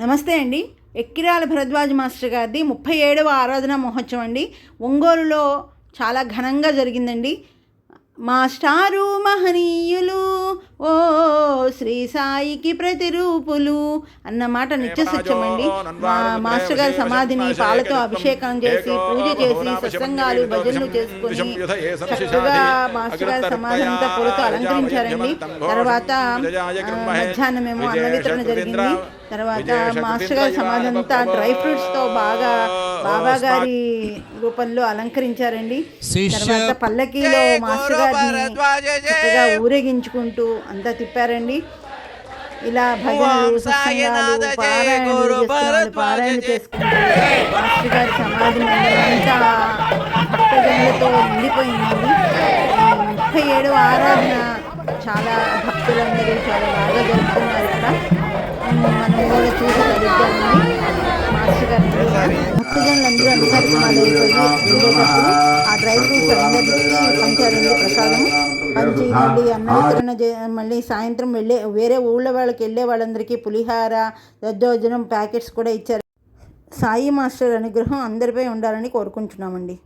నమస్తే అండి. ఎక్కిరాల భరద్వాజ్ మాస్టర్ గారిది 37వ ఆరాధన మహోత్సవం అండి. ఒంగోలులో చాలా ఘనంగా జరిగిందండి. మాస్టారు మహనీయులు ఓ శ్రీ సాయికి ప్రతిరూపులు అన్నమాట నిత్య సత్యమండి. మాస్టర్ గారి సమాధిని పాలతో అభిషేకం చేసి పూజ చేసి సత్సంగాలు భజనలు చేసుకుని చక్కగా మాస్టర్ గారి సమాధి అంతా పూలతో అలంకరించారండి. తర్వాత మధ్యాహ్నమేమో అన్న వితరణ జరిగింది. తర్వాత మాస్టర్ గారి సమాధి అంతా డ్రై ఫ్రూట్స్తో బాగా బాబా గారి రూపంలో అలంకరించారండి. తర్వాత పల్లకీలో మాస్టర్ గారిని చక్కగా ఊరేగించుకుంటూ అంతా తిప్పారండి. ఇలా భజనలు సత్సంగాలు పారాయణ చేసుకుంటూ మాస్టర్ గారి సమాధి అంతా భక్తజనులతో నిండిపోయిందండి. 37వ ఆరాధన చాలా భక్తులందరూ చాలా బాగా జరుపుతున్నారు. ఇక్కడ మనం కూడా చూసి తగ్గిద్దామండి. మాస్టర్ గారు భక్తజనులందరూ అందరికీ వెళ్ళేటప్పుడు ఆ డ్రై ఫ్రూట్స్ అందరికీ పంచారండి. ప్రసాదం పంచి మళ్ళీ అన్న వితరణ మళ్ళీ సాయంత్రం వేరే ఊళ్ళ వాళ్ళకి వెళ్ళే వాళ్ళందరికీ పులిహార దద్దోజనం ప్యాకెట్స్ కూడా ఇచ్చారు. సాయి మాస్టర్ అనుగ్రహం అందరిపై ఉండాలని కోరుకుంటున్నామండి.